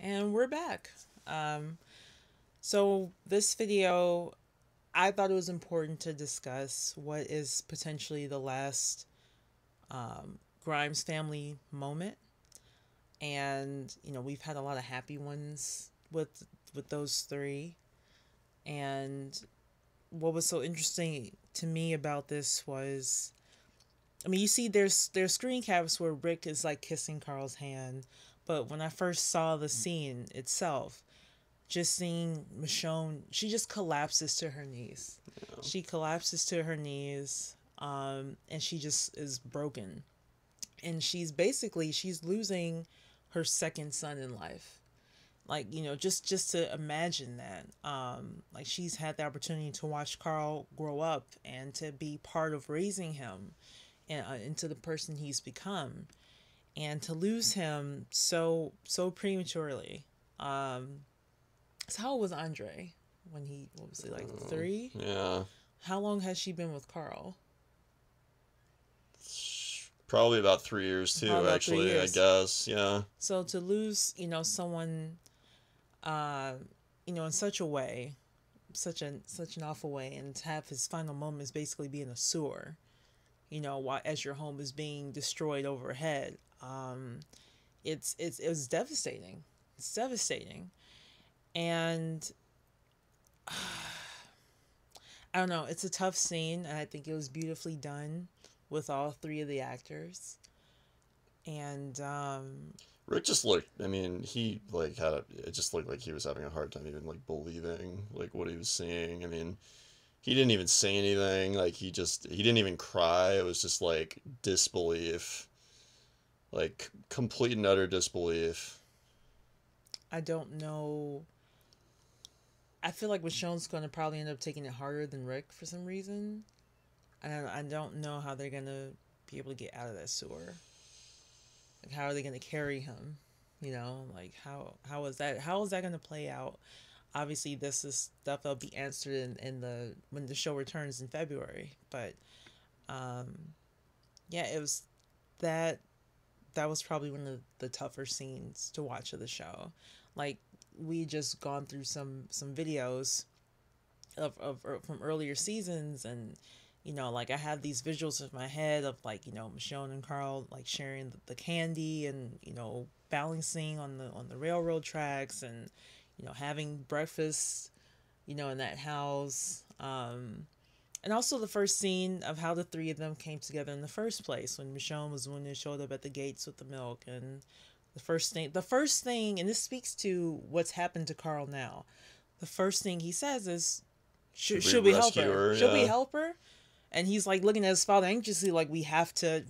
And we're back. Um, so this video, I thought it was important to discuss what is potentially the last Grimes family moment, and we've had a lot of happy ones with those three. And what was so interesting to me about this was, I mean, you see, there's screen caps where Rick is like kissing Carl's hand, but when I first saw the scene itself, just seeing Michonne, she just collapses to her knees. Yeah. She collapses to her knees, and she just is broken. And she's losing her second son in life. Like, just to imagine that. Like, she's had the opportunity to watch Carl grow up and to be part of raising him and into the person he's become, and to lose him so prematurely. So how old was Andre when he, what was he, like 3? Yeah. How long has she been with Carl? Probably about 3 years too, Probably about three actually, I years. guess. Yeah. So to lose, someone, uh, in such a way, such an awful way, and to have his final moments basically be in a sewer, while as your home is being destroyed overhead, it was devastating. It's devastating, and I don't know. It's a tough scene, and I think it was beautifully done with all three of the actors. And Rick just looked. I mean, he like had a. It just looked like he was having a hard time even like believing like what he was seeing. I mean, he didn't even say anything. Like he didn't even cry. It was just like disbelief, like complete and utter disbelief. I don't know. I feel like Michonne's going to probably end up taking it harder than Rick for some reason. I don't know how they're going to be able to get out of that sewer. Like, how are they going to carry him? Like, how is that going to play out? Obviously, this is stuff that'll be answered in the when the show returns in February. But um, yeah, it was that that was probably one of the tougher scenes to watch of the show. Like, we just gone through some videos of from earlier seasons, and like, I have these visuals in my head of, like, Michonne and Carl, like, sharing the candy, and balancing on the railroad tracks, and having breakfast in that house. And also the first scene of how the three of them came together in the first place, when Michonne was the one who showed up at the gates with the milk. And the first thing, and this speaks to what's happened to Carl now. The first thing he says is, Should we should we help rescue her? her? Should we Yeah. help her? And he's like looking at his father anxiously, like, we have to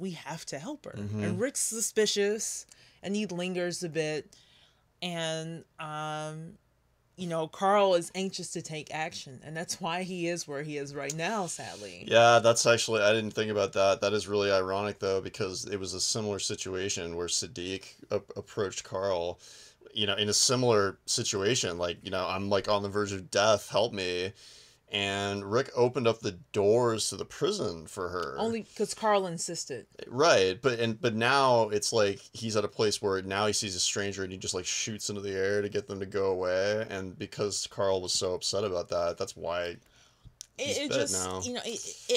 help her. Mm-hmm. And Rick's suspicious, and he lingers a bit. And Carl is anxious to take action, and that's why he is where he is right now, sadly. Yeah, that's actually, I didn't think about that. That is really ironic though, because it was a similar situation where Sadiq approached Carl, in a similar situation. Like, I'm like on the verge of death, help me. And Rick opened up the doors to the prison for her. Only because Carl insisted. Right, but now it's like he's at a place where now he sees a stranger and he just like shoots into the air to get them to go away. And because Carl was so upset about that, that's why he's It bit just, now.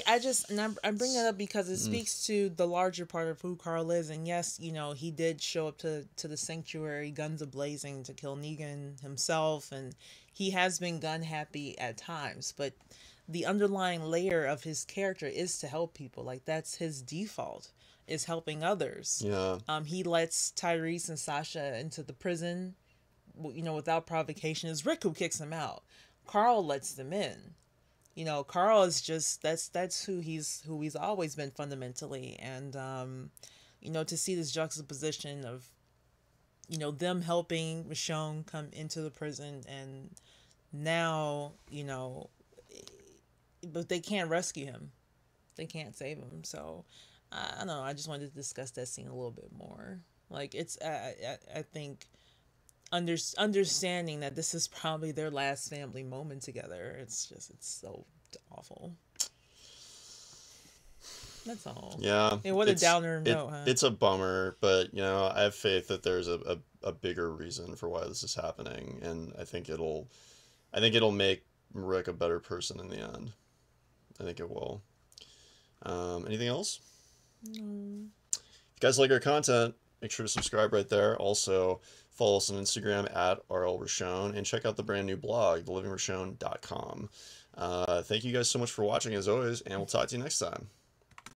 I just, and I bring that up because it Mm. speaks to the larger part of who Carl is. And yes, he did show up to the sanctuary, guns a blazing, to kill Negan himself, and he has been gun happy at times. But the underlying layer of his character is to help people. Like, that's his default, is helping others. Yeah. He lets Tyrese and Sasha into the prison, without provocation. It's Rick who kicks them out. Carl lets them in. Carl is just, that's who he's always been fundamentally. And to see this juxtaposition of them helping Michonne come into the prison, and now but they can't rescue him, they can't save him. So I don't know, I just wanted to discuss that scene a little bit more. Like, it's I think understanding that this is probably their last family moment together, it's so awful. That's all. Yeah, Yeah, what a it's downer note, huh? it's a bummer, but I have faith that there's a bigger reason for why this is happening, and I think it'll make Rick a better person in the end. I think it will. Anything else? No. If you guys like our content, make sure to subscribe right there. Also, follow us on Instagram at RLRashone and check out the brand new blog, thelivingrashone.com. Thank you guys so much for watching as always, and we'll talk to you next time.